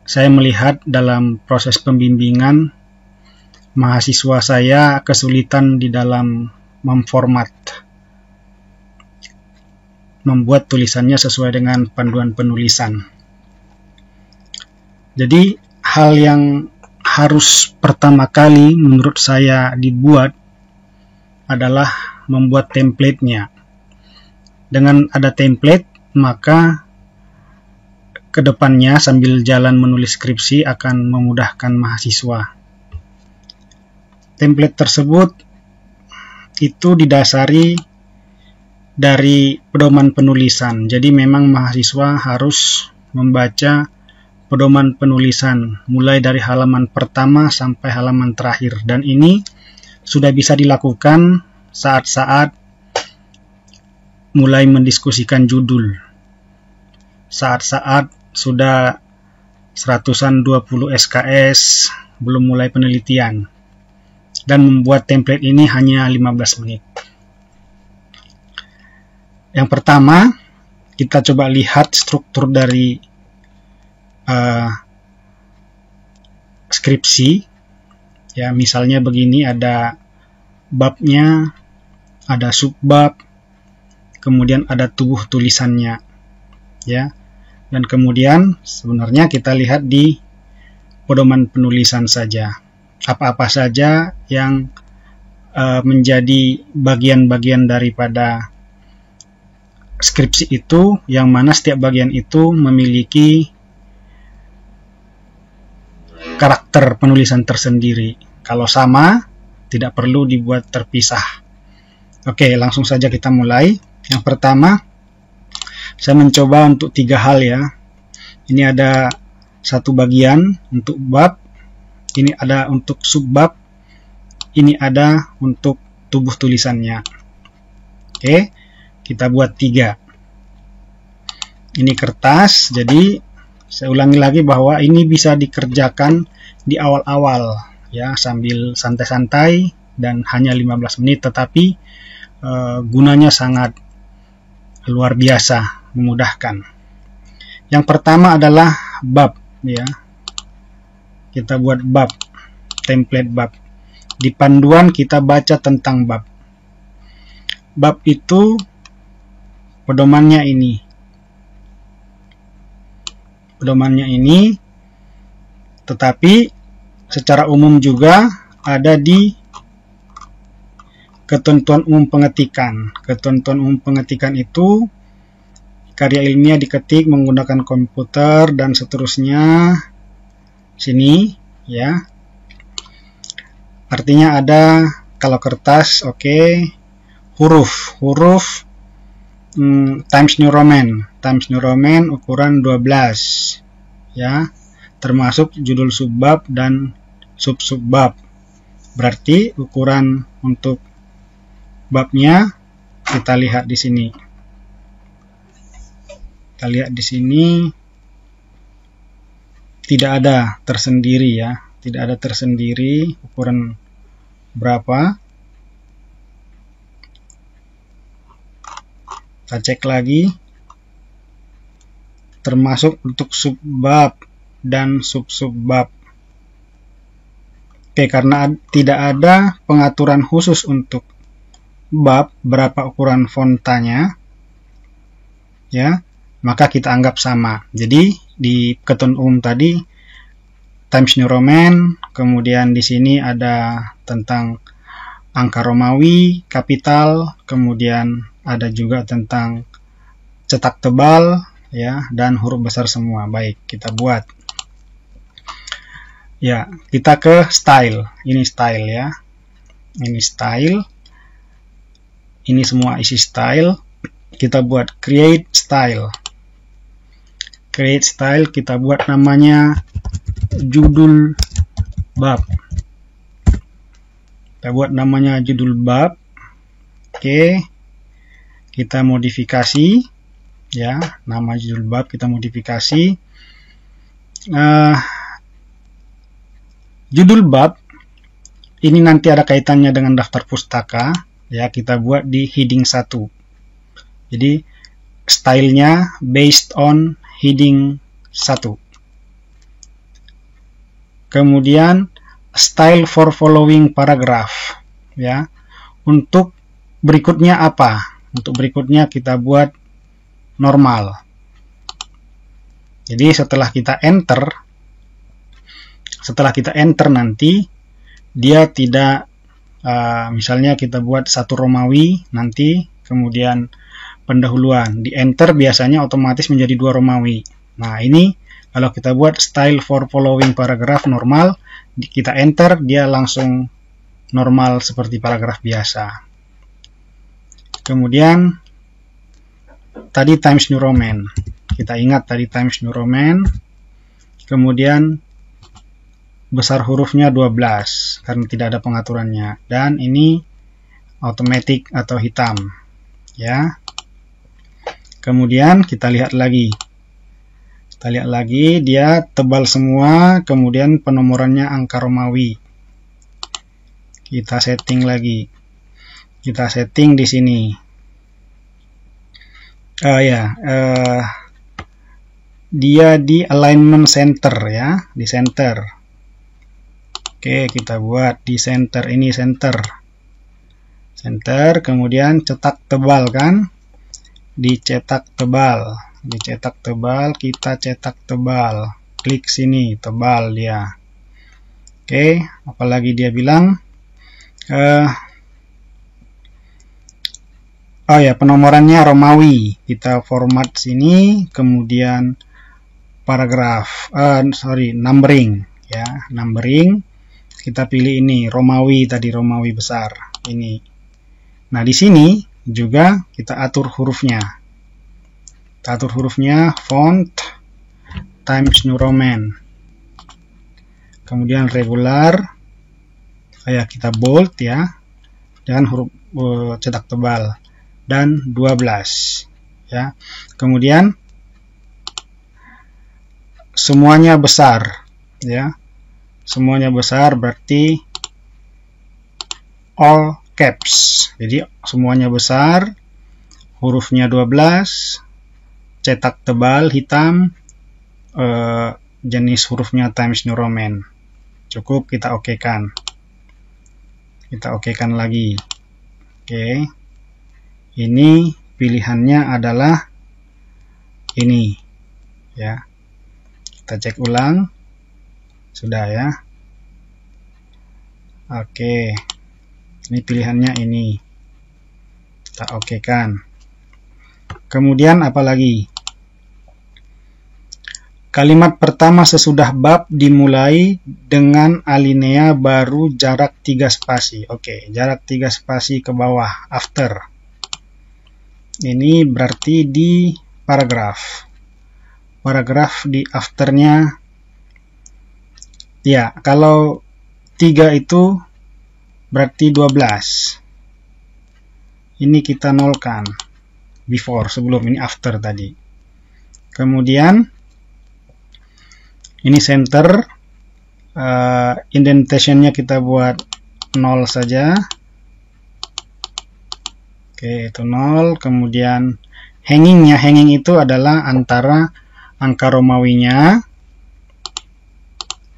saya melihat dalam proses pembimbingan mahasiswa saya kesulitan di dalam membuat tulisannya sesuai dengan panduan penulisan. Jadi hal yang harus pertama kali menurut saya dibuat adalah membuat template-nya. Dengan ada template, maka kedepannya sambil jalan menulis skripsi akan memudahkan mahasiswa. Template tersebut itu didasari dari pedoman penulisan. Jadi memang mahasiswa harus membaca pedoman penulisan mulai dari halaman pertama sampai halaman terakhir. Dan ini sudah bisa dilakukan saat-saat mulai mendiskusikan judul. Saat-saat sudah 120 SKS, belum mulai penelitian. Dan membuat template ini hanya 15 menit. Yang pertama, kita coba lihat struktur dari skripsi. Ya, misalnya begini, ada babnya, ada subbab, kemudian ada tubuh tulisannya. Ya. Dan kemudian sebenarnya kita lihat di pedoman penulisan saja. Apa-apa saja yang menjadi bagian-bagian daripada skripsi itu, yang mana setiap bagian itu memiliki karakter penulisan tersendiri. Kalau sama, tidak perlu dibuat terpisah. Oke, langsung saja kita mulai. Yang pertama, saya mencoba untuk 3 hal ya. Ini ada satu bagian untuk bab, ini ada untuk subbab, ini ada untuk tubuh tulisannya. Oke, kita buat 3. Ini kertas, jadi saya ulangi lagi bahwa ini bisa dikerjakan di awal-awal ya, sambil santai-santai dan hanya 15 menit, tetapi gunanya sangat luar biasa, memudahkan. Yang pertama adalah bab ya. Kita buat bab, template bab. Di panduan kita baca tentang bab. Bab itu pedomannya ini. Pedomannya ini, tetapi secara umum juga ada di ketentuan umum pengetikan. Ketentuan umum pengetikan itu karya ilmiah diketik menggunakan komputer dan seterusnya. Sini ya. Artinya ada, kalau kertas oke, huruf Times New Roman ukuran 12 ya, termasuk judul subbab dan sub-subbab. Berarti ukuran untuk babnya kita lihat di sini. Kita lihat di sini tidak ada tersendiri ya, tidak ada tersendiri ukuran berapa. Kita cek lagi, termasuk untuk subbab dan sub-subbab. Oke, karena tidak ada pengaturan khusus untuk bab berapa ukuran fontanya ya, maka kita anggap sama. Jadi di ketentuan umum tadi Times New Roman, kemudian di sini ada tentang angka Romawi, kapital, kemudian ada juga tentang cetak tebal ya, dan huruf besar semua. Baik, kita buat. Ya, kita ke style. Ini style ya. Ini style. Ini semua isi style. Kita buat create style. Create style, kita buat namanya judul bab. Kita buat namanya judul bab. Oke. Kita modifikasi ya, nama judul bab kita modifikasi. Judul bab ini nanti ada kaitannya dengan daftar pustaka ya, kita buat di heading 1. Jadi stylenya based on heading 1. kemudian style for following paragraph, ya. Untuk berikutnya apa? Untuk berikutnya kita buat normal. Jadi setelah kita enter nanti dia tidak misalnya kita buat satu Romawi, nanti kemudian pendahuluan di enter biasanya otomatis menjadi 2 Romawi. Nah, ini kalau kita buat style for following paragraph normal, kita enter, dia langsung normal seperti paragraf biasa. Kemudian tadi Times New Roman, kita ingat tadi Times New Roman, kemudian besar hurufnya 12 karena tidak ada pengaturannya, dan ini automatic atau hitam, ya. Kemudian kita lihat lagi dia tebal semua, kemudian penomorannya angka Romawi. Kita setting lagi, kita setting di sini. Dia di alignment center, ya, di center. Oke, kita buat di center, ini center, kemudian cetak tebal kan, dicetak tebal, kita cetak tebal, klik sini, tebal dia. Oke, apalagi dia bilang penomorannya Romawi, kita format sini, kemudian paragraf, numbering, ya, numbering, kita pilih ini Romawi, tadi Romawi besar ini. Nah, di sini juga kita atur hurufnya. Font Times New Roman. Kemudian regular, kita bold, ya, dengan huruf cetak tebal, dan 12, ya. Kemudian semuanya besar, ya. Semuanya besar berarti all caps. Jadi semuanya besar, hurufnya 12, cetak tebal hitam, jenis hurufnya Times New Roman. Cukup kita okekan. Kita okekan lagi. Oke. Ini pilihannya adalah ini, ya. Kita cek ulang. Sudah, ya. Oke. Ini pilihannya ini. Kita okekan. Kemudian apa lagi? Kalimat pertama sesudah bab dimulai dengan alinea baru jarak 3 spasi. Oke, jarak 3 spasi ke bawah, after. Ini berarti di paragraf. Paragraf di afternya, ya, kalau 3 itu berarti 12. Ini kita nolkan. Before, sebelum, ini after tadi. Kemudian ini center, indentationnya kita buat 0 saja. Oke, itu 0. Kemudian hangingnya, hanging itu adalah antara angka Romawinya.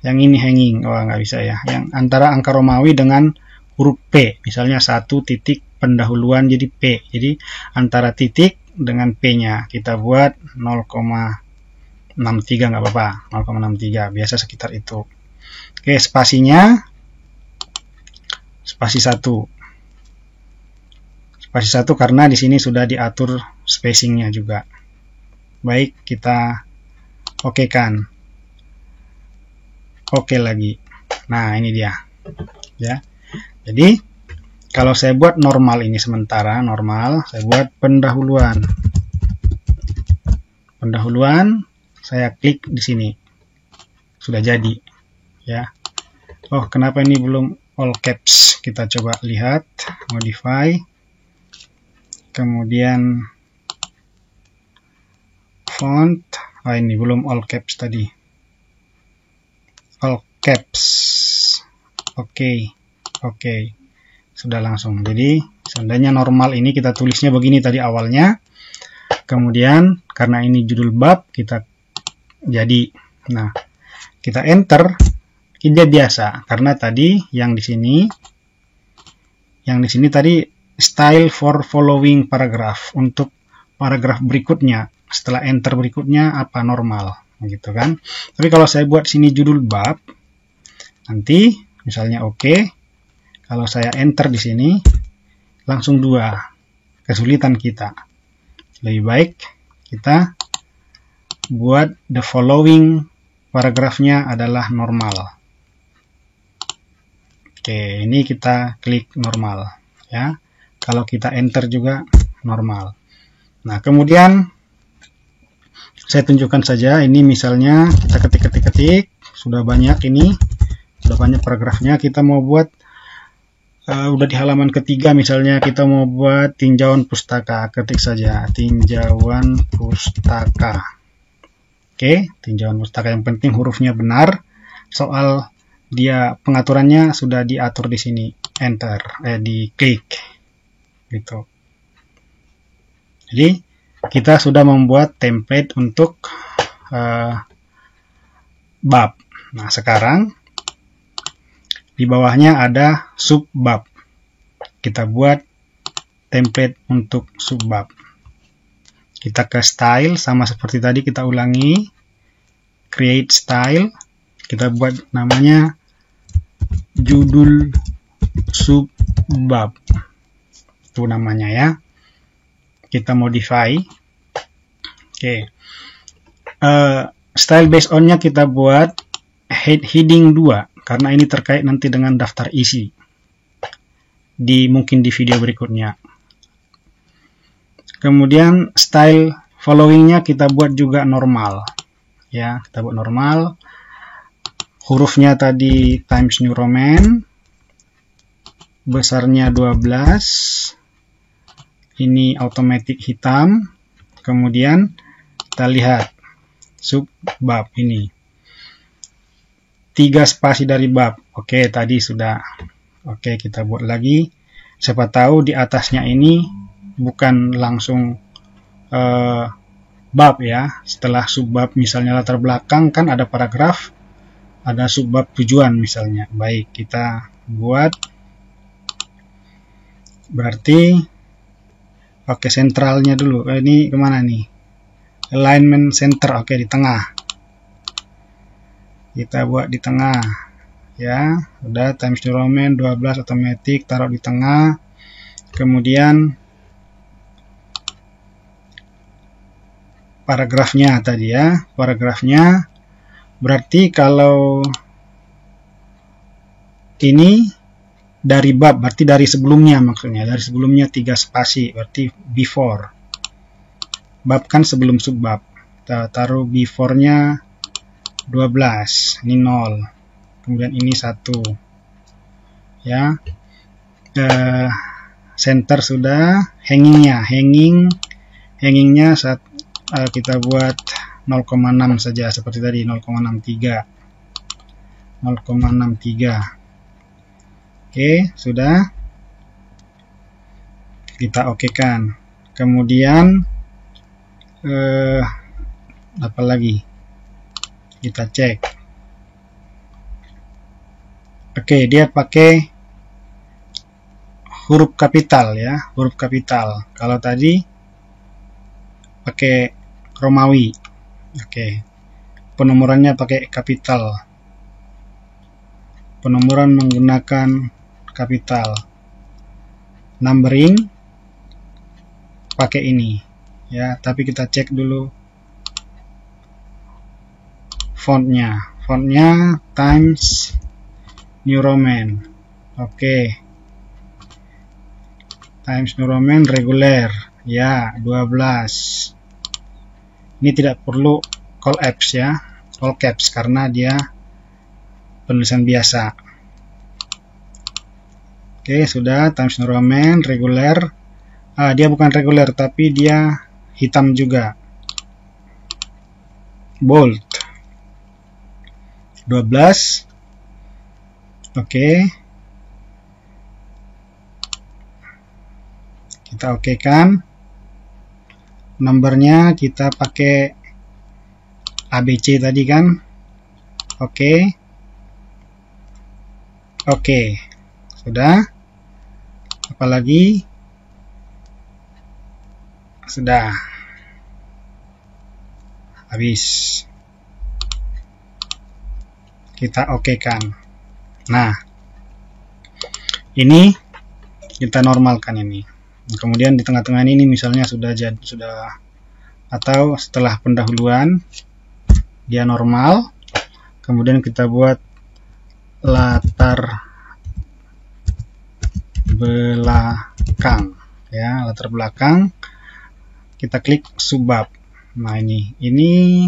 Yang ini hanging, nggak bisa, ya. Yang antara angka Romawi dengan huruf P, misalnya 1 titik pendahuluan jadi P. Jadi antara titik dengan P-nya kita buat 0,63, nggak apa-apa, 0,63, biasa sekitar itu. Oke, spasinya spasi 1. Spasi 1 karena di sini sudah diatur spacingnya juga. Baik, kita okekan. Oke lagi. Nah, ini dia, ya. Jadi kalau saya buat normal, ini sementara normal, saya buat pendahuluan. Saya klik di sini. Sudah jadi, ya. Oh, kenapa ini belum all caps? Kita coba lihat, modify. Kemudian font. Ini belum all caps tadi. All caps. Oke. Sudah langsung. Jadi seandainya normal ini kita tulisnya begini tadi awalnya. Kemudian karena ini judul bab, kita jadi. Nah, kita enter. Ini biasa karena tadi yang di sini tadi style for following paragraph, untuk paragraf berikutnya setelah enter berikutnya apa normal gitu kan. Tapi kalau saya buat sini judul bab, nanti misalnya oke, kalau saya enter di sini langsung 2, kesulitan kita. Lebih baik kita buat the following paragrafnya adalah normal. Oke, ini kita klik normal ya. Kalau kita enter juga normal. Nah, kemudian saya tunjukkan saja ini, misalnya kita ketik, sudah banyak ini, sudah banyak paragrafnya. Kita mau buat udah di halaman ketiga, misalnya kita mau buat tinjauan pustaka, ketik saja tinjauan pustaka. Oke, tinjauan pustaka, yang penting hurufnya benar. Soal dia pengaturannya sudah diatur di sini, enter, diklik gitu. Jadi kita sudah membuat template untuk bab. Nah, sekarang di bawahnya ada subbab. Kita buat template untuk subbab. Kita ke style, sama seperti tadi kita ulangi, create style, kita buat namanya judul subbab, itu namanya ya. Kita modify. Oke. Style based on-nya kita buat heading 2 karena ini terkait nanti dengan daftar isi mungkin di video berikutnya. Kemudian style following-nya kita buat juga normal ya, kita buat normal. Hurufnya tadi Times New Roman, besarnya 12, ini automatic hitam. Kemudian kita lihat subbab ini 3 spasi dari bab. Oke, tadi sudah. Oke, kita buat lagi. Siapa tahu di atasnya ini bukan langsung bab ya. Setelah subbab misalnya latar belakang kan ada paragraf, ada subbab tujuan misalnya. Baik, kita buat berarti oke, sentralnya dulu. Ini kemana nih? Alignment center. Oke, di tengah. Kita buat di tengah ya. Udah, Times New Roman 12 automatic, taruh di tengah. Kemudian paragrafnya tadi ya, paragrafnya berarti kalau ini dari bab, berarti dari sebelumnya, maksudnya dari sebelumnya 3 spasi, berarti before. Bab kan sebelum subbab, kita taruh before-nya 12, ini 0, kemudian ini 1 ya. Center sudah. Hangingnya kita buat 0,6 saja seperti tadi, 0,63. Oke, sudah. Kita okekan. Kemudian apa lagi? Kita cek. Oke, dia pakai huruf kapital ya, huruf kapital. Kalau tadi pakai Romawi. Oke. Penomorannya pakai kapital. Penomoran menggunakan kapital. Numbering pakai ini ya, tapi kita cek dulu fontnya. Fontnya Times New Roman. Oke. Times New Roman reguler ya, 12. Ini tidak perlu all caps ya, all caps karena dia penulisan biasa. Oke, sudah. Times New Roman reguler. Dia bukan reguler tapi dia hitam juga. Bold 12. Oke. Kita okekan. Nomornya kita pakai ABC tadi kan. Oke. Oke, sudah. Apalagi? Sudah. Habis. Kita okekan. Nah, ini kita normalkan ini. Kemudian di tengah-tengah ini misalnya sudah atau setelah pendahuluan dia normal, kemudian kita buat latar belakang, ya, latar belakang. Kita klik subbab. Nah, ini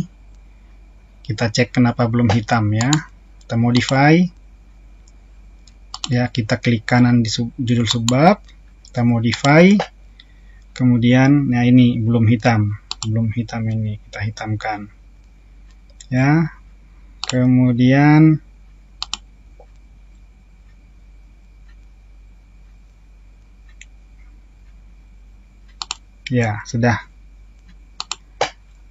kita cek kenapa belum hitam, ya. Kita modify, ya, kita klik kanan di judul subbab, kita modify, kemudian nah ini belum hitam ini kita hitamkan, ya. Kemudian ya sudah.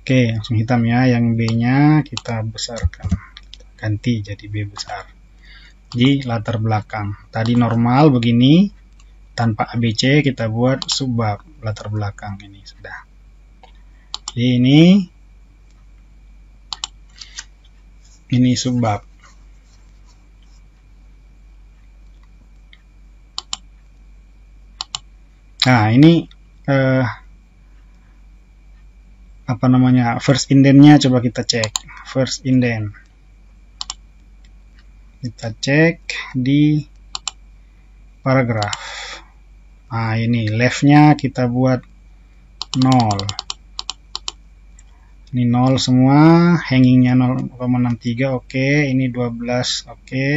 Oke, langsung hitam, ya. Yang B nya kita besarkan, ganti jadi B besar di latar belakang. Tadi normal begini tanpa ABC, kita buat subbab latar belakang. Ini sudah. Jadi ini subbab. Nah, ini apa namanya, first indent-nya coba kita cek. First indent kita cek di paragraf. Nah, ini left-nya kita buat 0. Ini 0 semua, hanging-nya 0,63, oke. Ini 12, oke.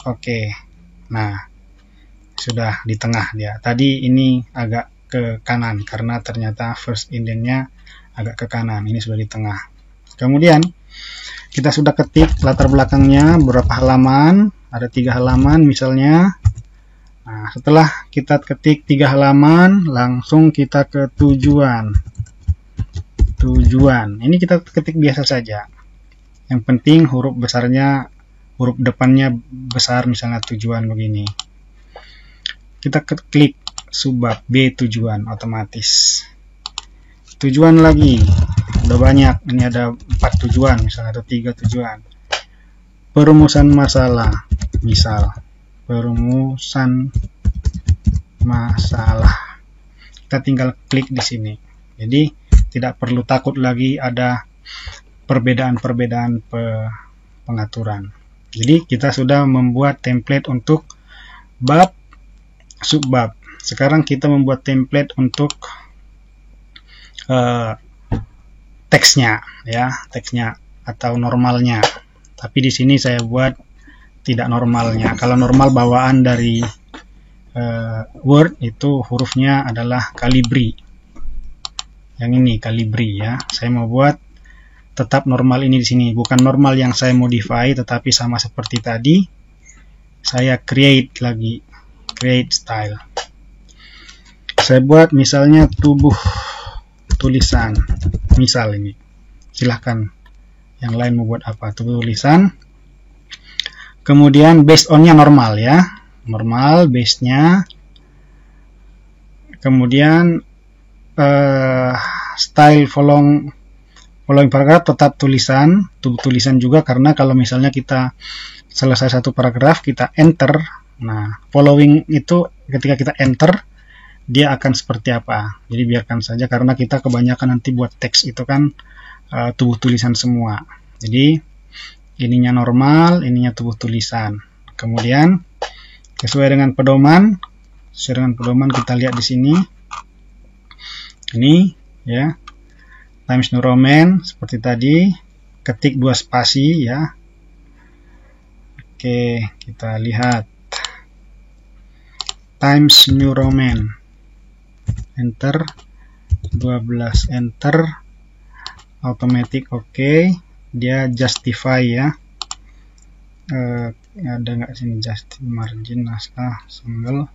Oke. Nah, sudah di tengah dia. Tadi ini agak ke kanan karena ternyata first indent-nya agak ke kanan. Ini sudah di tengah. Kemudian kita sudah ketik latar belakangnya berapa halaman, ada 3 halaman misalnya. Nah, setelah kita ketik 3 halaman, langsung kita ke tujuan. Ini kita ketik biasa saja. Yang penting huruf depannya besar, misalnya tujuan begini. Kita klik subbab B tujuan, otomatis. Tujuan lagi, udah banyak. Ini ada 4 tujuan, misalnya ada 3 tujuan. Perumusan masalah, misal perumusan masalah. Kita tinggal klik di sini. Jadi tidak perlu takut lagi ada perbedaan-perbedaan pengaturan. Jadi kita sudah membuat template untuk bab, subbab. Sekarang kita membuat template untuk teksnya, ya, teksnya atau normalnya. Tapi di sini saya buat tidak normalnya. Kalau normal bawaan dari Word itu hurufnya adalah Calibri. Yang ini Calibri, ya. Saya mau buat tetap normal ini di sini, bukan normal yang saya modify, tetapi sama seperti tadi. Saya create lagi, create style. Saya buat misalnya tubuh tulisan, misal ini. Silahkan yang lain mau buat apa, tubuh tulisan. Kemudian based on-nya normal, ya, normal base-nya. Kemudian style following paragraf tetap tulisan, tubuh tulisan juga, karena kalau misalnya kita selesai satu paragraf kita enter, nah following itu ketika kita enter dia akan seperti apa. Jadi biarkan saja, karena kita kebanyakan nanti buat teks itu kan tubuh tulisan semua. Jadi ininya normal, ininya tubuh tulisan. Kemudian sesuai dengan pedoman kita lihat di sini. Ini, ya, Times New Roman seperti tadi, ketik 2 spasi, ya. Oke, kita lihat Times New Roman, enter, 12 enter, automatic, oke. Dia justify, ya. Ada nggak sini justify margin, naskah, single.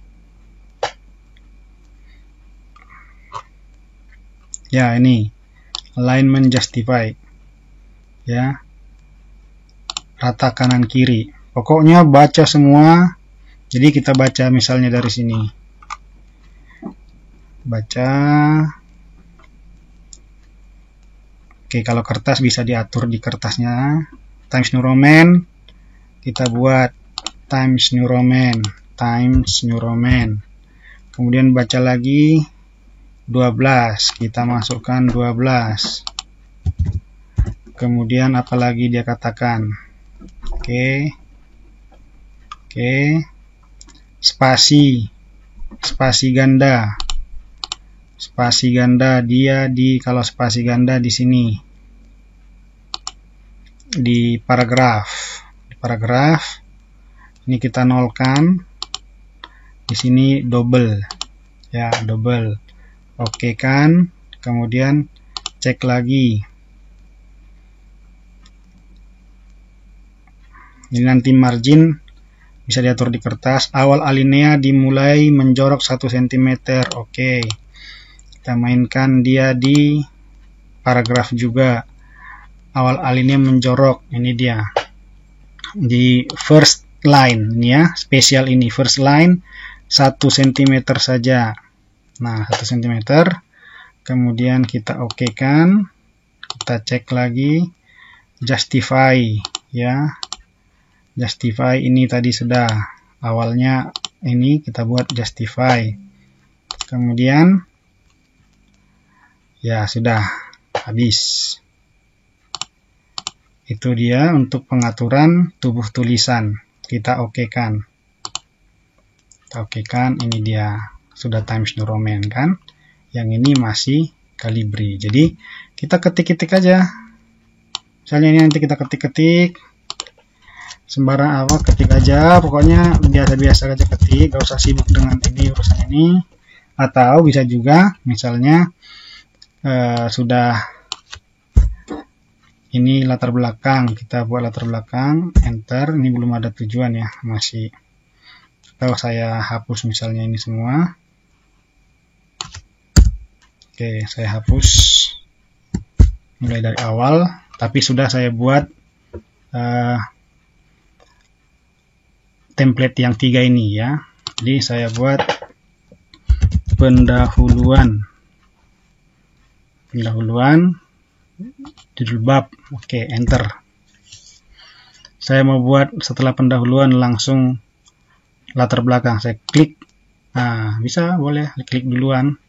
Ya, ini alignment justify, ya. rata kanan kiri. Pokoknya baca semua. Jadi kita baca misalnya dari sini. Baca. Oke, kalau kertas bisa diatur di kertasnya. Times New Roman. Kita buat Times New Roman. Times New Roman. Kemudian baca lagi 12. Kita masukkan 12. Kemudian apalagi dia katakan. Oke. Spasi ganda. Spasi ganda dia kalau spasi ganda di sini. Di paragraf. Ini kita nolkan. Di sini double. Ya, double. Oke kan? Kemudian cek lagi. Ini nanti margin bisa diatur di kertas. Awal alinea dimulai menjorok 1 cm. Oke. Kita mainkan dia di paragraf juga. Awal alinea menjorok. Ini dia. Di first line. Ini ya. Spesial ini. First line 1 cm saja. Nah, 1 cm. Kemudian kita oke kan. Kita cek lagi. Justify. Ya. Justify ini tadi sudah awalnya ini kita buat justify. Kemudian ya sudah habis. Itu dia untuk pengaturan tubuh tulisan. Kita okekan. Kita okekan, ini dia sudah Times New Roman kan. Yang ini masih Calibri. Jadi kita ketik-ketik aja. Misalnya ini nanti kita ketik-ketik. Sembarang apa ketik aja, pokoknya biasa-biasa aja ketik, gak usah sibuk dengan ini urusan ini. Atau bisa juga misalnya sudah ini latar belakang, kita buat latar belakang, enter. Ini belum ada tujuan ya, masih. Kalau saya hapus misalnya ini semua. Oke, saya hapus mulai dari awal, tapi sudah saya buat template yang 3 ini ya. Jadi saya buat pendahuluan judul bab. Oke, enter. Saya mau buat setelah pendahuluan langsung latar belakang. Saya klik. Nah, bisa boleh klik duluan.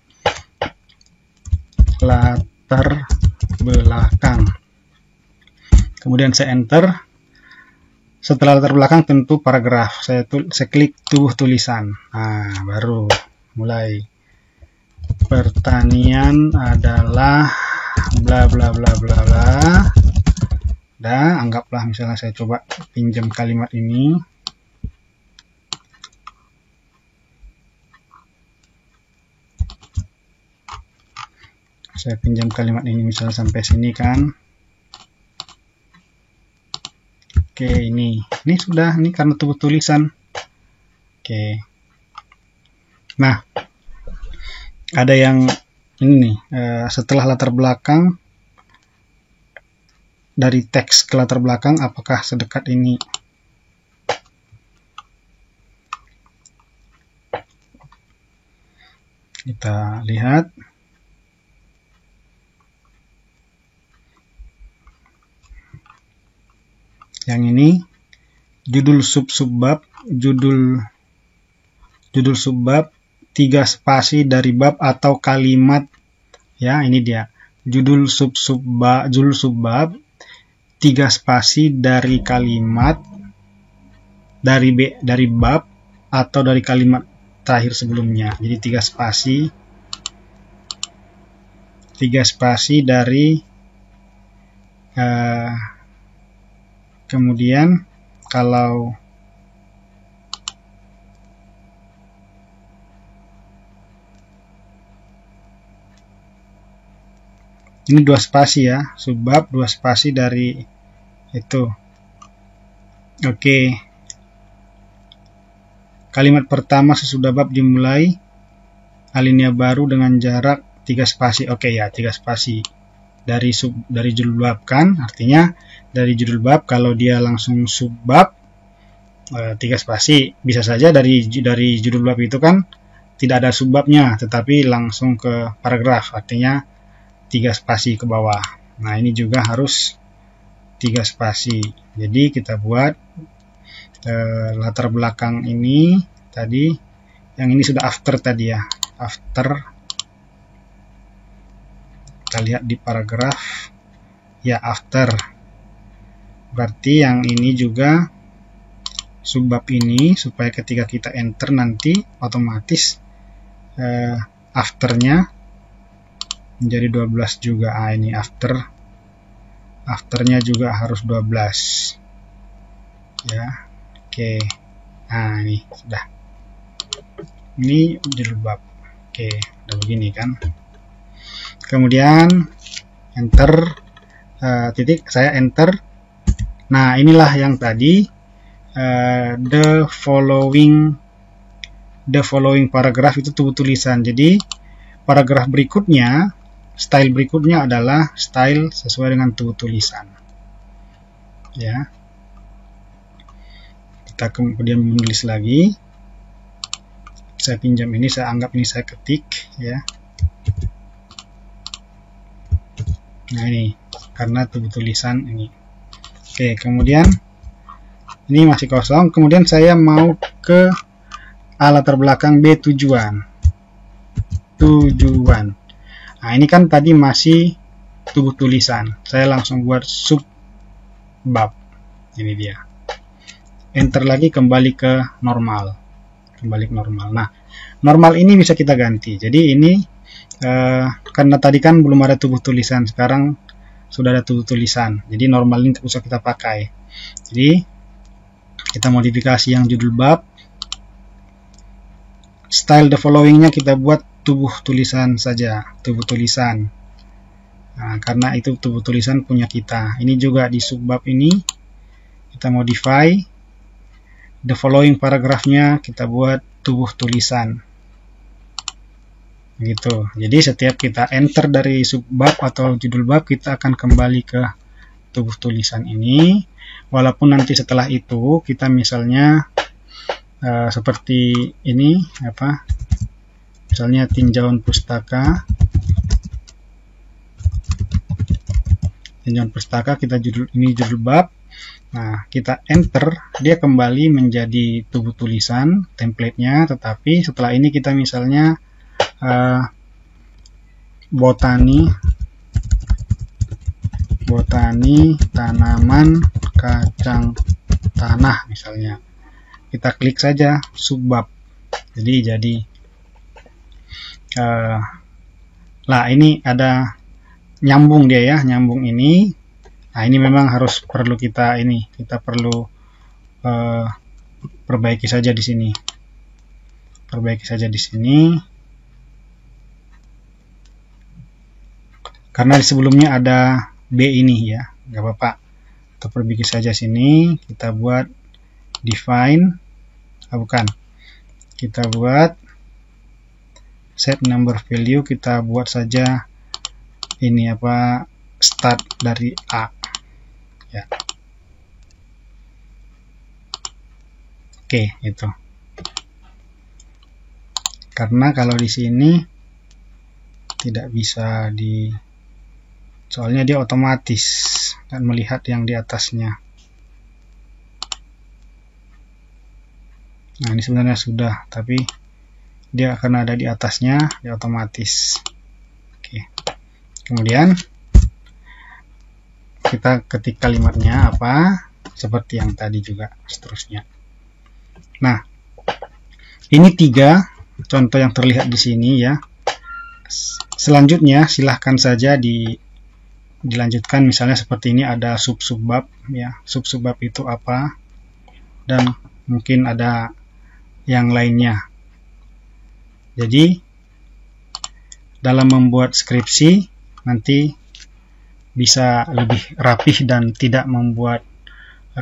Latar belakang. Kemudian saya enter. Setelah latar belakang tentu paragraf. Saya klik tubuh tulisan. Nah, baru mulai. Pertanian adalah bla bla bla bla bla. Dan anggaplah misalnya saya coba pinjam kalimat ini. Saya pinjam kalimat ini misalnya sampai sini kan. Oke, ini sudah, ini karena tubuh tulisan. Oke. Nah, ada yang ini nih, setelah latar belakang, dari teks ke latar belakang, apakah sedekat ini? Kita lihat. Yang ini judul subbab, judul subbab 3 spasi dari bab atau kalimat ya, ini dia. Judul subbab 3 spasi dari kalimat dari bab atau dari kalimat terakhir sebelumnya. Jadi 3 spasi dari kemudian kalau ini 2 spasi ya, subbab 2 spasi dari itu. Oke. Kalimat pertama sesudah bab dimulai, alinea baru dengan jarak 3 spasi. Oke ya, 3 spasi dari judul bab kan, artinya dari judul bab. Kalau dia langsung subbab 3 spasi, bisa saja dari judul bab itu kan tidak ada subbabnya, tetapi langsung ke paragraf, artinya 3 spasi ke bawah. Nah, ini juga harus 3 spasi. Jadi kita buat latar belakang ini tadi, yang ini sudah after tadi ya, after. Kita lihat di paragraf ya, after. Berarti yang ini juga subbab ini, supaya ketika kita enter nanti otomatis afternya menjadi 12 juga. Ini afternya juga harus 12 ya. Oke, nah ini sudah, ini judul bab. Oke, udah begini kan. Kemudian enter, titik, saya enter. Nah, inilah yang tadi the following paragraph itu tulisan. Jadi paragraf berikutnya, style berikutnya adalah style sesuai dengan tulisan ya. Kita kemudian menulis lagi, saya pinjam ini, saya anggap ini saya ketik ya. Nah, ini karena tulisan ini. Oke, kemudian ini masih kosong. Kemudian saya mau ke latar belakang B, tujuan. Nah, ini kan tadi masih tulisan. Saya langsung buat subbab. Ini dia. Enter lagi, kembali ke normal. Nah, normal ini bisa kita ganti. Jadi ini karena tadi kan belum ada tulisan, sekarang sudah ada tulisan. Jadi normal ini usah kita pakai. Jadi kita modifikasi yang judul bab. Style the following-nya kita buat tulisan saja, tulisan. Nah, karena itu tulisan punya kita. Ini juga di subbab ini kita modify. The following paragrafnya kita buat tulisan. Gitu. Jadi setiap kita enter dari subbab atau judul bab, kita akan kembali ke tulisan ini. Walaupun nanti setelah itu kita misalnya seperti ini apa? Misalnya tinjauan pustaka. Tinjauan pustaka, kita ini judul bab. Nah, kita enter, dia kembali menjadi tulisan template-nya, tetapi setelah ini kita misalnya botani tanaman kacang tanah misalnya, kita klik saja subbab, jadi lah ini ada nyambung dia ya, nyambung ini. Nah, ini memang perlu kita perbaiki saja di sini, karena di sebelumnya ada B ini ya, nggak apa-apa, kita perbaiki saja sini. Kita buat define, kita buat set number value, kita buat saja ini apa, start dari A ya. Oke, itu. Karena kalau di sini tidak bisa soalnya dia otomatis dan melihat yang di atasnya. Nah, ini sebenarnya sudah, tapi dia karena ada di atasnya, dia otomatis. Oke. Kemudian kita ketik kalimatnya apa, seperti yang tadi juga, seterusnya. Nah, ini 3 contoh yang terlihat di sini ya. Selanjutnya silahkan saja dilanjutkan, misalnya seperti ini ada subbab ya. Subbab itu apa, dan mungkin ada yang lainnya. Jadi dalam membuat skripsi nanti bisa lebih rapih dan tidak membuat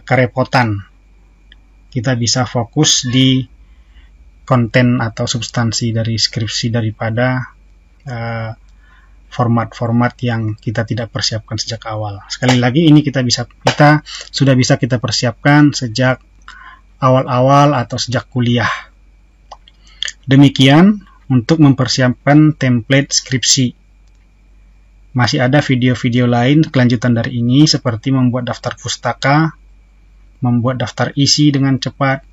kerepotan. Kita bisa fokus di konten atau substansi dari skripsi daripada format-format yang kita tidak persiapkan sejak awal. Sekali lagi, ini kita sudah bisa kita persiapkan sejak awal-awal atau sejak kuliah. Demikian untuk mempersiapkan template skripsi. Masih ada video-video lain kelanjutan dari ini, seperti membuat daftar pustaka, membuat daftar isi dengan cepat,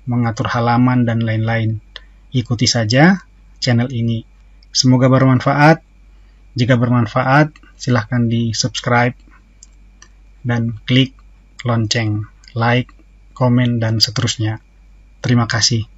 mengatur halaman, dan lain-lain. Ikuti saja channel ini. Semoga bermanfaat. Jika bermanfaat, silahkan di subscribe dan klik lonceng, like, komen, dan seterusnya. Terima kasih.